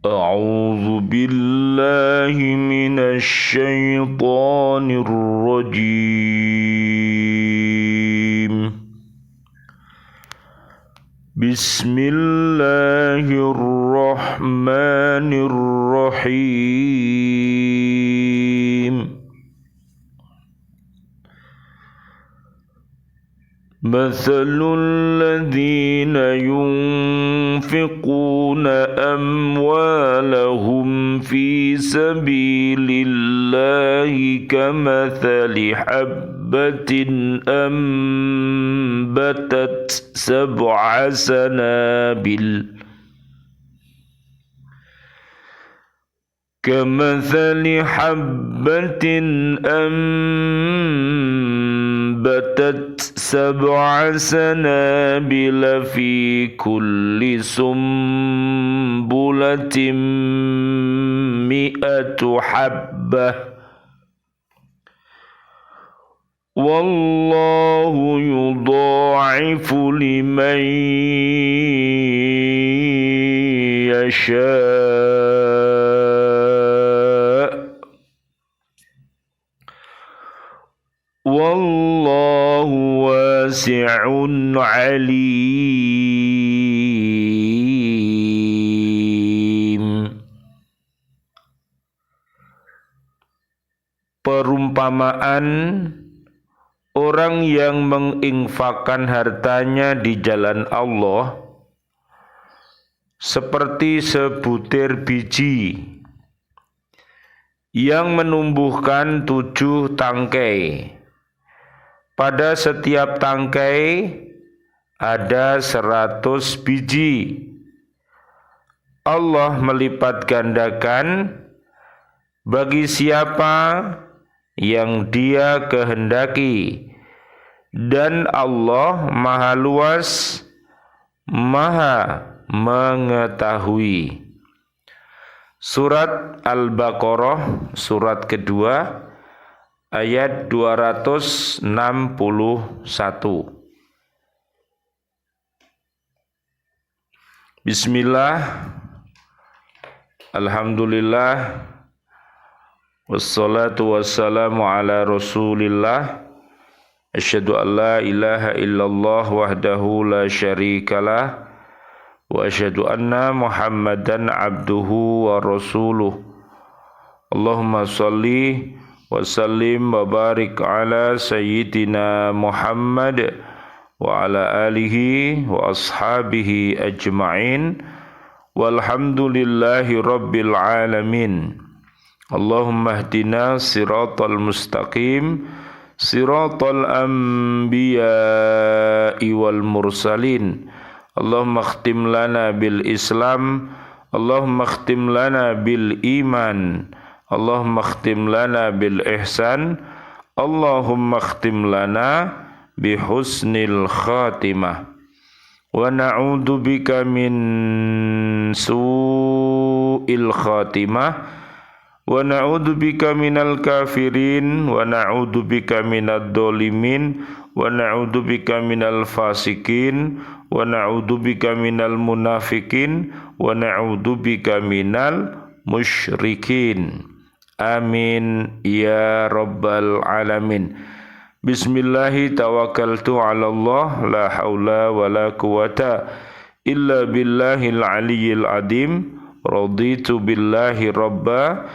أعوذ بالله من الشيطان الرجيم. بسم الله الرحمن الرحيم. مثل الذين ينفقون أموالهم في سبيل الله كمثل حبة أنبتت سبع سنابل في كل سنبلة 100 حبة والله يضاعف لمن يشاء والله واسع عليم. Perumpamaan orang yang menginfakkan hartanya di jalan Allah seperti sebutir biji yang menumbuhkan 7 tangkai. Pada setiap tangkai ada 100 biji. Allah melipat gandakan bagi siapa yang Dia kehendaki, dan Allah Maha Luas, Maha mengetahui. Surat Al-Baqarah, surat kedua, ayat 261. Bismillah, alhamdulillah, wassalatu wassalamu ala rasulillah. Asyhadu an la ilaha illallah wahdahu la syarikalah, wa asyhadu anna Muhammadan abduhu wa rasuluh. Allahumma sholli wa sallim wa barik ala sayyidina Muhammad wa ala alihi wa ashabihi ajma'in walhamdulillahi rabbil alamin. Allahumma hdina siratal mustaqim, siratal anbiya'i wal mursalin. Allahumma khtim lana bil Islam, Allahumma khtim lana bil iman, Allahumma khtim lana bil ihsan, Allahumma khtim lana bi husnil khatimah. Wa na'udzu bika min su'il khatimah, wa na'udzu bika minal kafirin, wa na'udzu bika minad dhalimin, wa na'udzu bika minal fasikin, wa na'udzu bika minal munafikin, wa na'udzu bika minal musyrikin. Amin ya rabbal alamin. Bismillahi tawakkaltu ala Allah, la haula wa la quwata illa billahil aliyyil adim. Raditu billahi rabba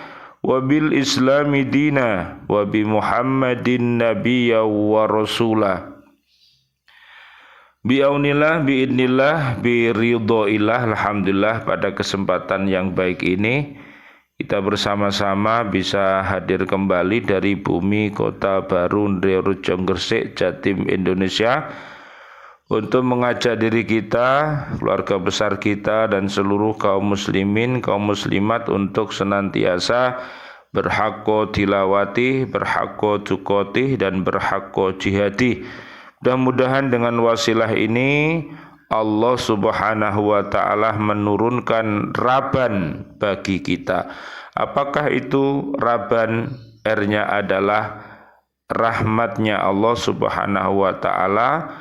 wa bil islami dina wa bi Muhammadin nabiyya wa rasulah. Bi'aunillah, bi'idnillah, biridhoillah. Alhamdulillah, pada kesempatan yang baik ini kita bersama-sama bisa hadir kembali dari bumi kota baru Nrerejo Gresik, Jatim, Indonesia, untuk mengajak diri kita, keluarga besar kita, dan seluruh kaum muslimin, kaum muslimat untuk senantiasa berhakko tilawati, berhakko cukoti, dan berhakko jihadi. Mudah-mudahan dengan wasilah ini Allah subhanahu wa ta'ala menurunkan raban bagi kita. Apakah itu raban? R-nya adalah rahmatnya Allah subhanahu wa ta'ala,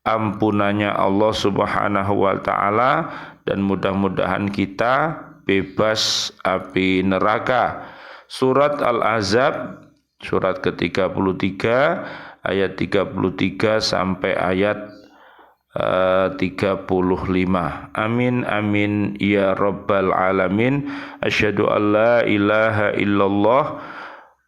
ampunannya Allah subhanahu wa ta'ala, dan mudah-mudahan kita bebas api neraka. Surat Al-Ahzab surat ke-33 ayat 33 sampai ayat 35. Amin amin ya rabbal alamin. Asyhadu an la ilaha illallah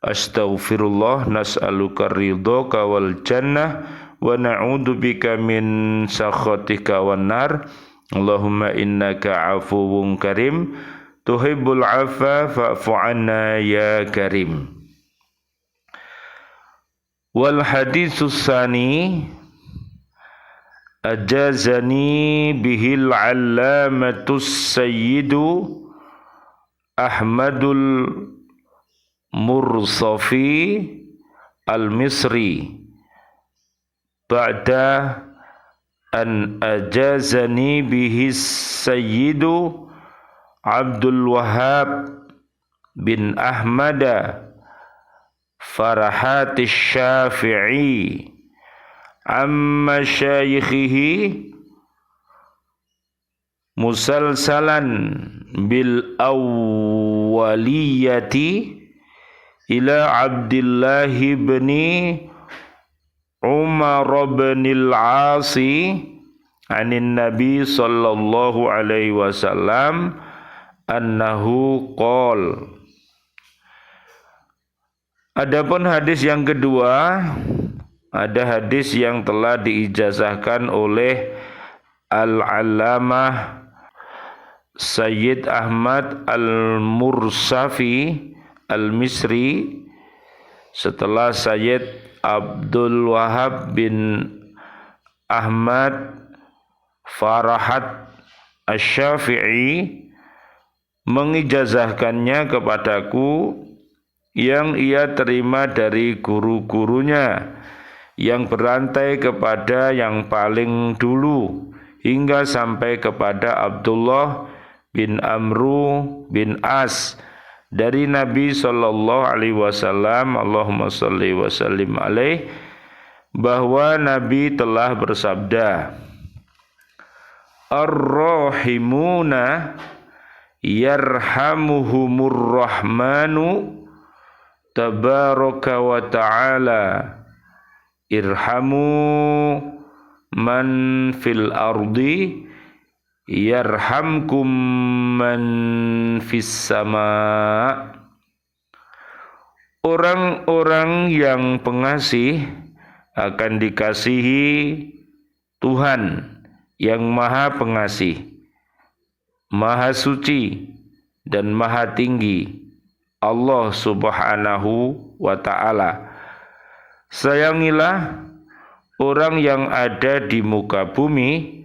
astaghfirullah nas'aluka ridhaka wal jannah wa na'udzubika min sakhatika wan nar. Allahumma innaka afuwun karim tuhibbul afwa fa'fu anna ya karim. Wal haditsus tsani ajazani bihil allamatus sayyidu Ahmadul Mursafi al-Misri ba'da an ajazani bihis sayyidu Abdul Wahhab bin Ahmada Farahatis Syafi'i amma syayikhihi musalsalan bil awwaliyati ila Abdullah bin Umar bin al-Asi anin Nabi sallallahu alaihi wasallam annahu qol. Adapun hadis yang kedua, ada hadis yang telah diijazahkan oleh Al-Allamah Sayyid Ahmad Al-Mursafi Al-Misri setelah Sayyid Abdul Wahhab bin Ahmad Farahat Asy-Syafi'i mengijazahkannya kepadaku yang ia terima dari guru-gurunya yang berantai kepada yang paling dulu hingga sampai kepada Abdullah bin Amru bin As dari Nabi sallallahu alaihi wasallam, Allahumma shalli wa sallim alaih, bahwa Nabi telah bersabda, Ar-Rahimuna yarhamuhumur rahmanu tabaraka wa ta'ala irhamu man fil ardi yarhamkum man fis sama. Orang-orang yang pengasih akan dikasihi Tuhan yang maha pengasih, maha suci dan maha tinggi, Allah subhanahu wa ta'ala. Sayangilah orang yang ada di muka bumi,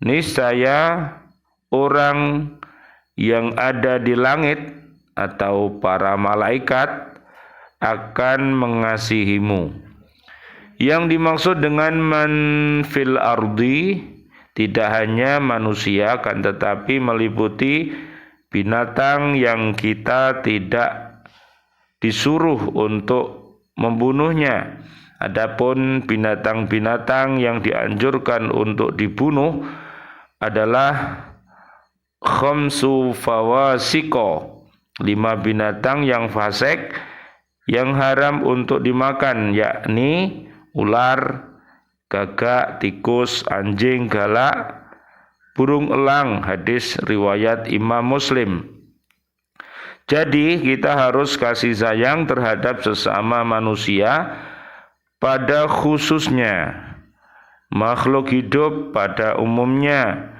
niscaya orang yang ada di langit atau para malaikat akan mengasihimu. Yang dimaksud dengan man fil ardi tidak hanya manusia, akan tetapi meliputi binatang yang kita tidak disuruh untuk membunuhnya. Adapun binatang-binatang yang dianjurkan untuk dibunuh adalah khamsu fawasiko, 5 binatang yang fasik yang haram untuk dimakan, yakni ular, gagak, tikus, anjing galak, burung elang. Hadis riwayat Imam Muslim. Jadi kita harus kasih sayang terhadap sesama manusia, pada khususnya makhluk hidup pada umumnya,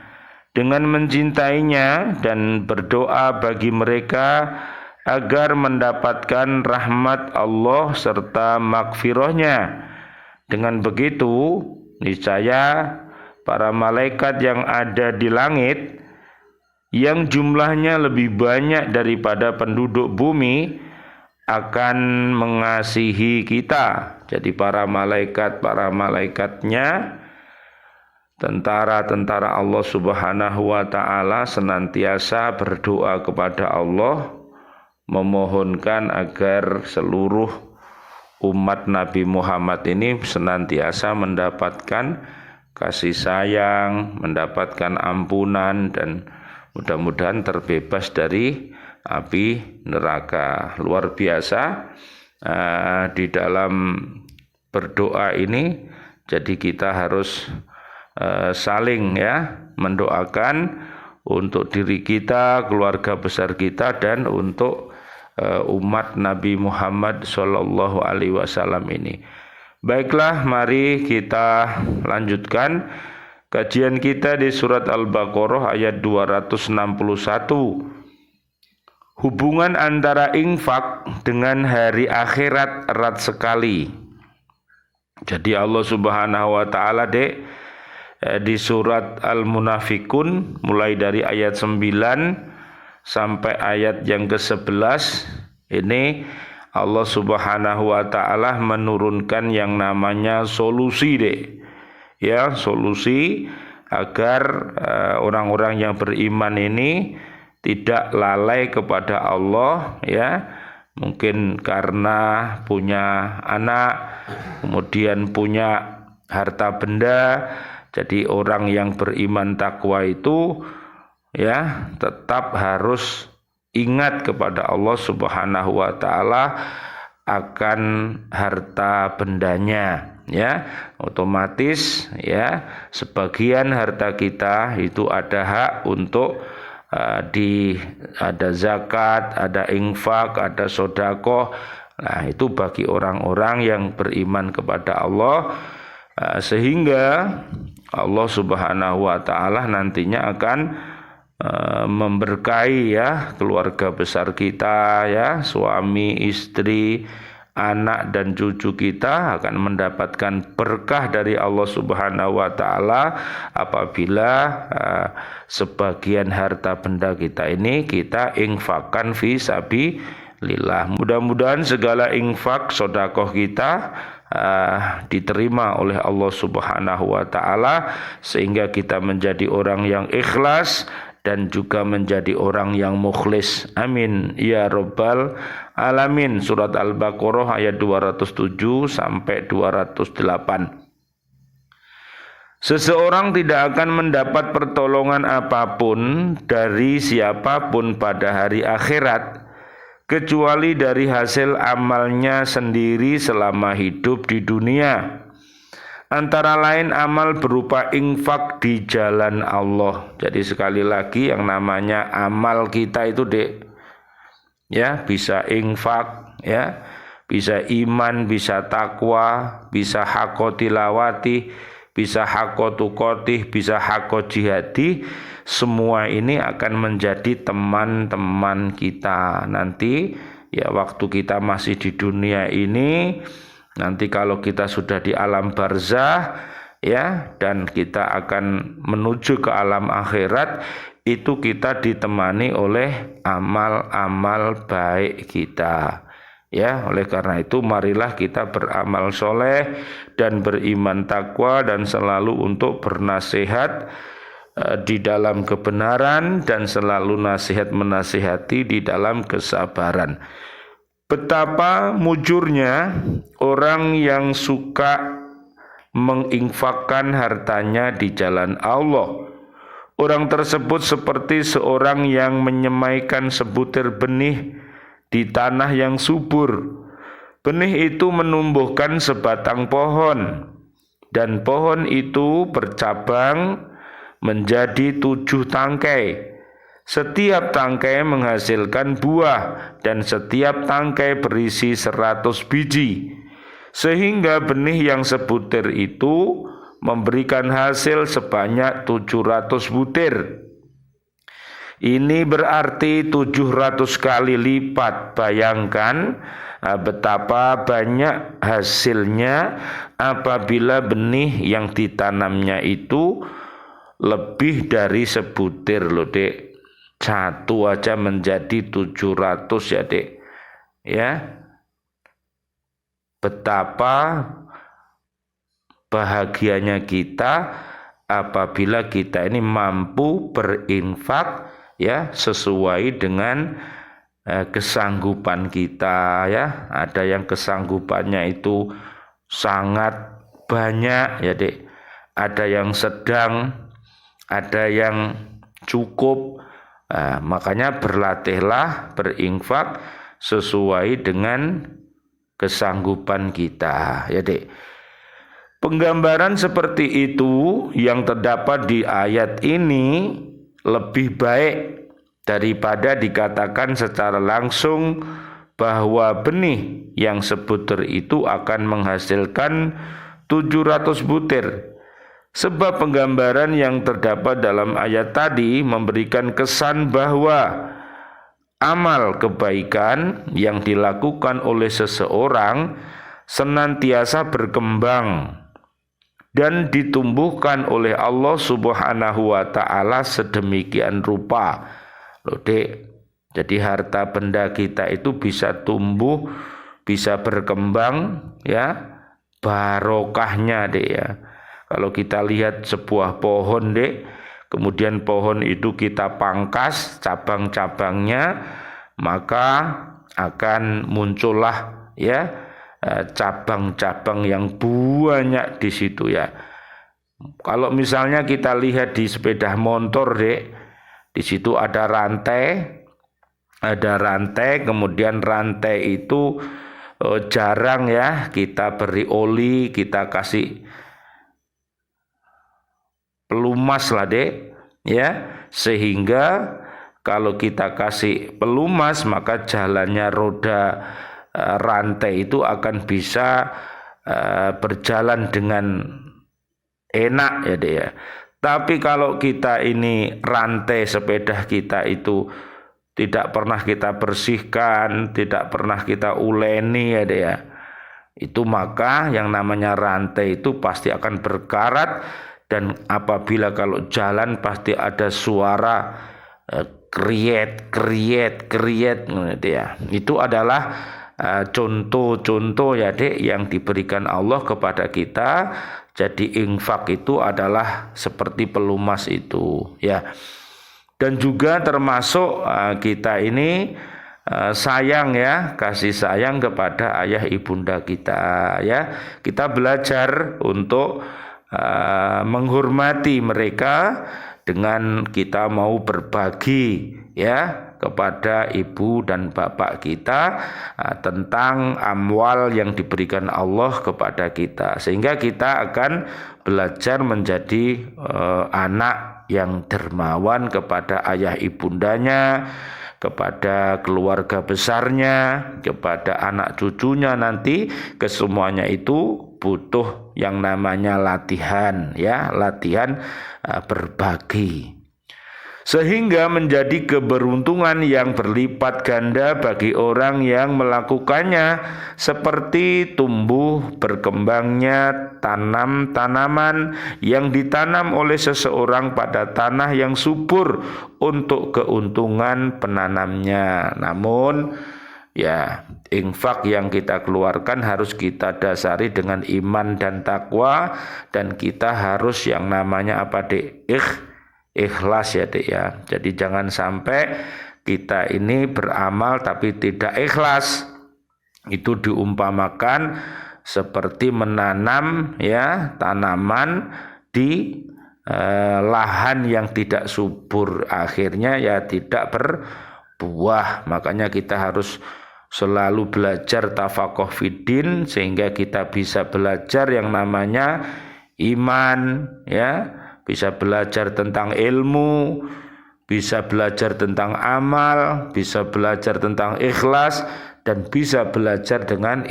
dengan mencintainya dan berdoa bagi mereka agar mendapatkan rahmat Allah serta magfirahnya. Dengan begitu, niscaya para malaikat yang ada di langit, yang jumlahnya lebih banyak daripada penduduk bumi, akan mengasihi kita. Jadi para malaikatnya, tentara-tentara Allah subhanahu wa ta'ala senantiasa berdoa kepada Allah, memohonkan agar seluruh umat Nabi Muhammad ini senantiasa mendapatkan kasih sayang, mendapatkan ampunan dan mudah-mudahan terbebas dari api neraka. Luar biasa di dalam berdoa ini. Jadi kita harus saling mendoakan untuk diri kita, keluarga besar kita, dan untuk umat Nabi Muhammad Shallallahu Alaihi Wasallam ini. Baiklah, mari kita lanjutkan kajian kita di surat Al-Baqarah ayat 261. Hubungan antara infak dengan hari akhirat erat sekali. Jadi Allah Subhanahu wa taala di surat Al-Munafikun mulai dari ayat 9 sampai ayat yang ke-11 ini Allah Subhanahu wa taala menurunkan yang namanya solusi solusi agar orang-orang yang beriman ini tidak lalai kepada Allah mungkin karena punya anak, kemudian punya harta benda. Jadi orang yang beriman takwa itu tetap harus ingat kepada Allah Subhanahu wa taala akan harta bendanya otomatis sebagian harta kita itu ada hak untuk ada zakat, ada infak, ada sedekah. Nah, itu bagi orang-orang yang beriman kepada Allah, sehingga Allah Subhanahu wa taala nantinya akan memberkahi keluarga besar kita, suami, istri, anak dan cucu kita akan mendapatkan berkah dari Allah Subhanahu wa taala apabila sebagian harta benda kita ini kita infakkan fi sabilillah. Mudah-mudahan segala infak sedekah kita diterima oleh Allah Subhanahu wa taala sehingga kita menjadi orang yang ikhlas dan juga menjadi orang yang mukhlis. Amin ya rabbal alamin. Surat Al-Baqarah ayat 207 sampai 208. Seseorang tidak akan mendapat pertolongan apapun dari siapapun pada hari akhirat kecuali dari hasil amalnya sendiri selama hidup di dunia. Antara lain amal berupa infak di jalan Allah. Jadi sekali lagi yang namanya amal kita itu bisa infak, bisa iman, bisa takwa, bisa hakko tilawati, bisa hakko tukotih, bisa hakko jihadi. Semua ini akan menjadi teman-teman kita nanti waktu kita masih di dunia ini. Nanti kalau kita sudah di alam barzah dan kita akan menuju ke alam akhirat, itu kita ditemani oleh amal-amal baik kita. Oleh karena itu marilah kita beramal soleh dan beriman takwa dan selalu untuk bernasihat di dalam kebenaran dan selalu nasihat menasihati di dalam kesabaran. Betapa mujurnya orang yang suka menginfakkan hartanya di jalan Allah. Orang tersebut seperti seorang yang menyemaikan sebutir benih di tanah yang subur. Benih itu menumbuhkan sebatang pohon, dan pohon itu bercabang menjadi 7 tangkai. Setiap tangkai menghasilkan buah dan setiap tangkai berisi 100 biji. Sehingga benih yang sebutir itu memberikan hasil sebanyak 700 butir. Ini berarti 700 kali lipat. Bayangkan betapa banyak hasilnya apabila benih yang ditanamnya itu lebih dari sebutir loh dek. Satu aja menjadi 700 ya dek. Betapa bahagianya kita apabila kita ini mampu berinfak sesuai dengan kesanggupan kita Ada yang kesanggupannya itu sangat banyak ya dek. Ada yang sedang, ada yang cukup, Makanya berlatihlah berinfak sesuai dengan kesanggupan kita, ya Dek. Penggambaran seperti itu yang terdapat di ayat ini lebih baik daripada dikatakan secara langsung bahwa benih yang sebutir itu akan menghasilkan 700 butir. Sebab penggambaran yang terdapat dalam ayat tadi memberikan kesan bahwa amal kebaikan yang dilakukan oleh seseorang senantiasa berkembang dan ditumbuhkan oleh Allah Subhanahu wa taala sedemikian rupa. Loh Dek, jadi harta benda kita itu bisa tumbuh, bisa berkembang, ya, barokahnya Dek ya. Kalau kita lihat sebuah pohon Dek, kemudian pohon itu kita pangkas cabang-cabangnya, maka akan muncullah ya cabang-cabang yang banyak di situ ya. Kalau misalnya kita lihat di sepeda motor Dek, di situ ada rantai, kemudian rantai itu jarang ya kita beri oli, kita kasih pelumas lah Dek ya, sehingga kalau kita kasih pelumas maka jalannya roda rantai itu akan bisa berjalan dengan enak ya Dek ya. Tapi kalau kita ini rantai sepeda kita itu tidak pernah kita bersihkan, tidak pernah kita uleni ya Dek ya, itu maka yang namanya rantai itu pasti akan berkarat. Dan apabila kalau jalan pasti ada suara kriet gitu ya. Itu adalah contoh-contoh ya Dek yang diberikan Allah kepada kita. Jadi infak itu adalah seperti pelumas itu ya. Dan juga termasuk kita ini sayang ya, kasih sayang kepada ayah ibunda kita ya. Kita belajar untuk menghormati mereka dengan kita mau berbagi ya kepada ibu dan bapak kita tentang amwal yang diberikan Allah kepada kita, sehingga kita akan belajar menjadi anak yang dermawan kepada ayah ibundanya, kepada keluarga besarnya, kepada anak cucunya nanti. Kesemuanya itu butuh yang namanya latihan ya, latihan berbagi, sehingga menjadi keberuntungan yang berlipat ganda bagi orang yang melakukannya, seperti tumbuh berkembangnya tanaman yang ditanam oleh seseorang pada tanah yang subur untuk keuntungan penanamnya. Namun ya, infak yang kita keluarkan harus kita dasari dengan iman dan takwa, dan kita harus yang namanya apa Dek? Ikhlas ya Dek ya. Jadi jangan sampai kita ini beramal tapi tidak ikhlas. Itu diumpamakan seperti menanam ya tanaman di lahan yang tidak subur, akhirnya ya tidak berbuah. Makanya kita harus selalu belajar tafaqoh fiddin, sehingga kita bisa belajar yang namanya iman ya, bisa belajar tentang ilmu, bisa belajar tentang amal, bisa belajar tentang ikhlas, dan bisa belajar dengan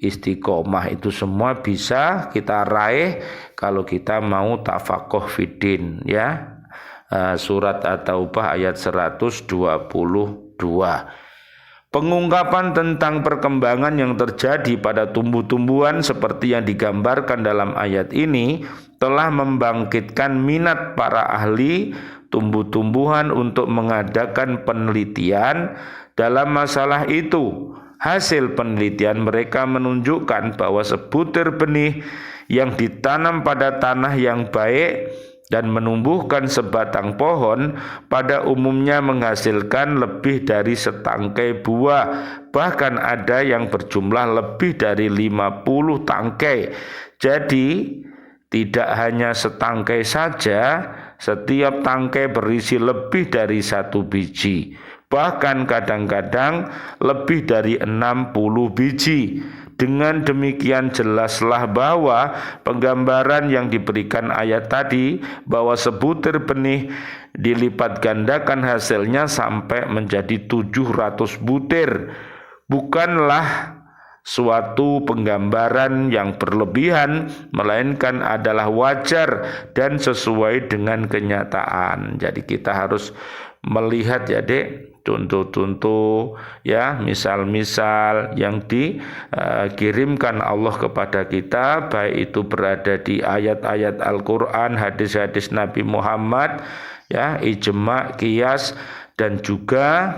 istiqomah. Itu semua bisa kita raih kalau kita mau tafaqoh fiddin ya. Surat At-Taubah ayat 122. Pengungkapan tentang perkembangan yang terjadi pada tumbuh-tumbuhan seperti yang digambarkan dalam ayat ini telah membangkitkan minat para ahli tumbuh-tumbuhan untuk mengadakan penelitian dalam masalah itu. Hasil penelitian mereka menunjukkan bahwa sebutir benih yang ditanam pada tanah yang baik dan menumbuhkan sebatang pohon pada umumnya menghasilkan lebih dari setangkai buah, bahkan ada yang berjumlah lebih dari 50 tangkai. Jadi tidak hanya setangkai saja, setiap tangkai berisi lebih dari 1 biji. Bahkan kadang-kadang lebih dari 60 biji. Dengan demikian jelaslah bahwa penggambaran yang diberikan ayat tadi, bahwa sebutir benih dilipat gandakan hasilnya sampai menjadi 700 butir, bukanlah suatu penggambaran yang berlebihan, melainkan adalah wajar dan sesuai dengan kenyataan. Jadi kita harus melihat ya Dek, contoh-contoh ya, misal-misal yang dikirimkan Allah kepada kita, baik itu berada di ayat-ayat Al-Quran, hadis-hadis Nabi Muhammad ya, ijma, qiyas, dan juga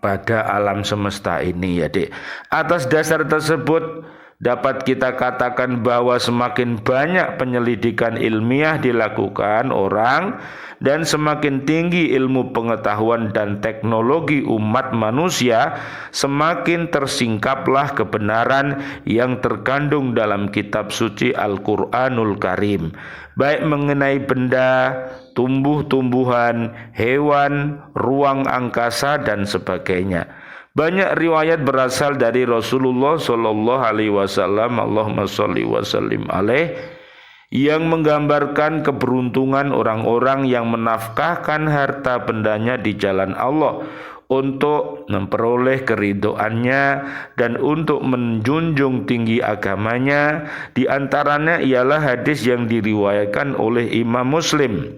pada alam semesta ini ya Dek. Atas dasar tersebut dapat kita katakan bahwa semakin banyak penyelidikan ilmiah dilakukan orang dan semakin tinggi ilmu pengetahuan dan teknologi umat manusia, semakin tersingkaplah kebenaran yang terkandung dalam kitab suci Al-Quranul Karim, baik mengenai benda, tumbuh-tumbuhan, hewan, ruang angkasa, dan sebagainya. Banyak riwayat berasal dari Rasulullah Shallallahu Alaihi Wasallam, Allahumma sholli wa sallim alaih, yang menggambarkan keberuntungan orang-orang yang menafkahkan harta bendanya di jalan Allah untuk memperoleh keridhoannya dan untuk menjunjung tinggi agamanya. Di antaranya ialah hadis yang diriwayatkan oleh Imam Muslim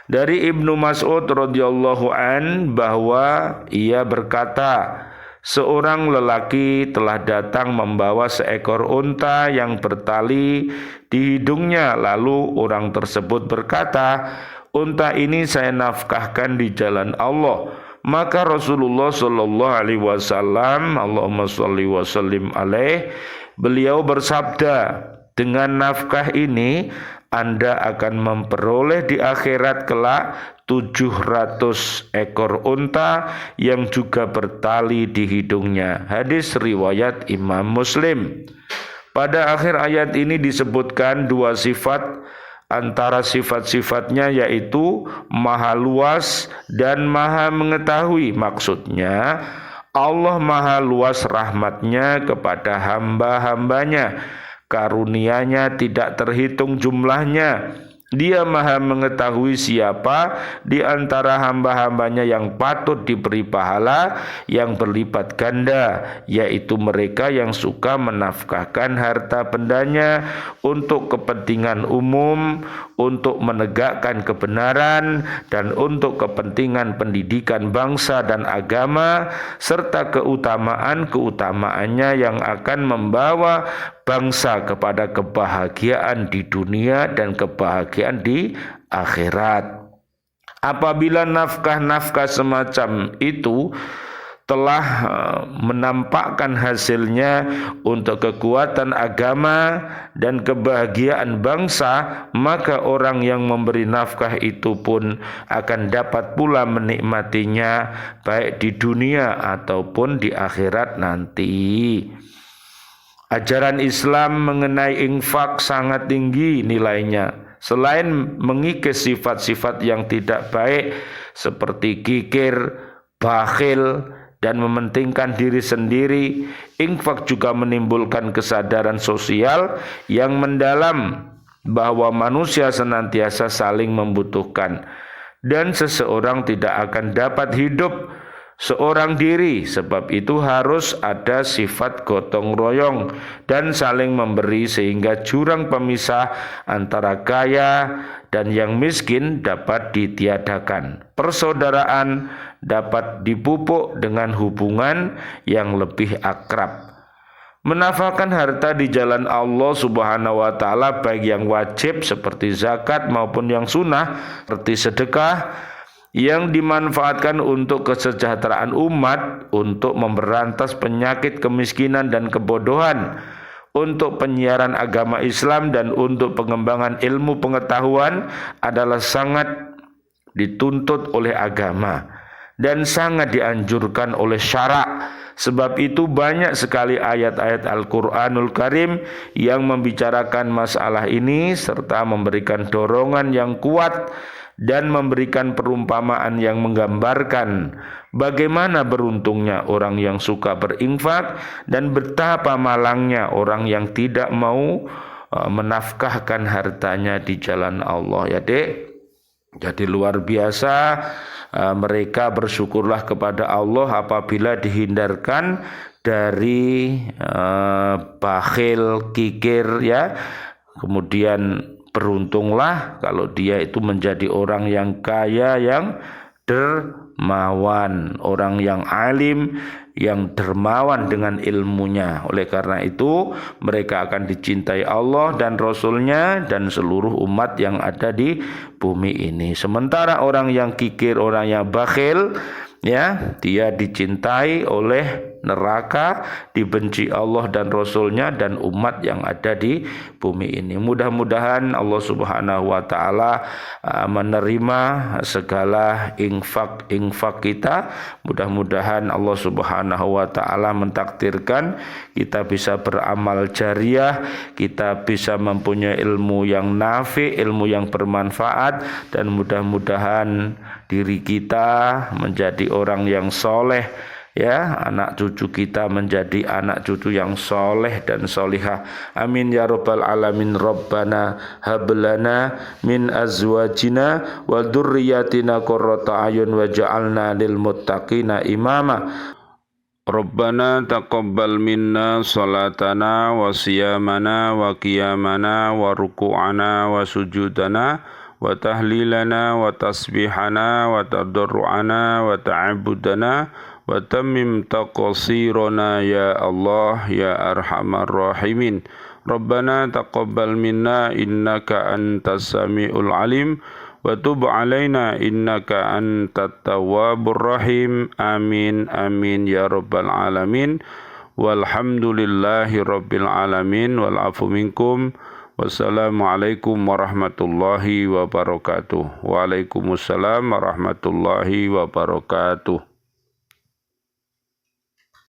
dari Ibnu Mas'ud radhiyallahu an, bahwa ia berkata, seorang lelaki telah datang membawa seekor unta yang bertali di hidungnya. Lalu orang tersebut berkata, unta ini saya nafkahkan di jalan Allah. Maka Rasulullah Shallallahu Alaihi Wasallam, Allahumma sholli wa sallim alaih, beliau bersabda, dengan nafkah ini Anda akan memperoleh di akhirat kelak 700 ekor unta yang juga bertali di hidungnya. Hadis riwayat Imam Muslim. Pada akhir ayat ini disebutkan 2 sifat, antara sifat-sifatnya yaitu maha luas dan maha mengetahui. Maksudnya Allah maha luas rahmatnya kepada hamba-hambanya, karunia-Nya tidak terhitung jumlahnya. Dia maha mengetahui siapa di antara hamba-hambanya yang patut diberi pahala yang berlipat ganda, yaitu mereka yang suka menafkahkan harta bendanya untuk kepentingan umum, untuk menegakkan kebenaran, dan untuk kepentingan pendidikan bangsa dan agama, serta keutamaan-keutamaannya yang akan membawa bangsa kepada kebahagiaan di dunia dan kebahagiaan di akhirat. Apabila nafkah-nafkah semacam itu telah menampakkan hasilnya untuk kekuatan agama dan kebahagiaan bangsa, maka orang yang memberi nafkah itu pun akan dapat pula menikmatinya baik di dunia ataupun di akhirat nanti. Ajaran Islam mengenai infak sangat tinggi nilainya. Selain mengikis sifat-sifat yang tidak baik seperti kikir, bakhil, dan mementingkan diri sendiri, infak juga menimbulkan kesadaran sosial yang mendalam bahwa manusia senantiasa saling membutuhkan dan seseorang tidak akan dapat hidup seorang diri. Sebab itu harus ada sifat gotong royong dan saling memberi, sehingga jurang pemisah antara kaya dan yang miskin dapat ditiadakan. Persaudaraan dapat dipupuk dengan hubungan yang lebih akrab. Menafkahkan harta di jalan Allah Subhanahu wa taala, baik yang wajib seperti zakat maupun yang sunnah seperti sedekah, yang dimanfaatkan untuk kesejahteraan umat, untuk memberantas penyakit kemiskinan dan kebodohan, untuk penyiaran agama Islam, dan untuk pengembangan ilmu pengetahuan adalah sangat dituntut oleh agama. dan sangat dianjurkan oleh syara'. Sebab itu banyak sekali ayat-ayat Al-Quranul Karim yang membicarakan masalah ini serta memberikan dorongan yang kuat dan memberikan perumpamaan yang menggambarkan bagaimana beruntungnya orang yang suka berinfak dan betapa malangnya orang yang tidak mau menafkahkan hartanya di jalan Allah. Ya Dek, jadi luar biasa. Mereka bersyukurlah kepada Allah apabila dihindarkan dari bakhil, kikir, ya. Kemudian beruntunglah kalau dia itu menjadi orang yang kaya, yang dermawan, orang yang alim, yang dermawan dengan ilmunya. Oleh karena itu mereka akan dicintai Allah dan Rasulnya dan seluruh umat yang ada di bumi ini. Sementara orang yang kikir, orang yang bakhil, ya, dia dicintai oleh neraka, dibenci Allah dan Rasulnya dan umat yang ada di bumi ini. Mudah-mudahan Allah Subhanahu wa Ta'ala menerima segala infak kita. Mudah-mudahan Allah Subhanahu wa Ta'ala mentakdirkan kita bisa beramal jariah, kita bisa mempunyai ilmu yang nafi, ilmu yang bermanfaat, dan mudah-mudahan diri kita menjadi orang yang soleh, ya, anak cucu kita menjadi anak cucu yang soleh dan solihah. Amin ya rabbal alamin. Rabbana hablana min azwajina wa dzurriyyatina qurrata ayun waj'alna lil muttaqina imama. Rabbana taqabbal minna salatana wa siyamana wa qiyamana wa ruku'ana wa sujudana wa tahlilana wa tasbihana wa tadarru'ana wa ta'abudana wa tammim taqsirana ya Allah ya arhamar rahimin. Rabbana taqabbal minna innaka antas samiul alim wa tub alaina innaka antat tawwabur rahim. Amin amin ya rabbal alamin. Walhamdulillahi rabbil alamin wal afu minkum. Wassalamualaikum warahmatullahi wabarakatuh. Waalaikumsalam warahmatullahi wabarakatuh.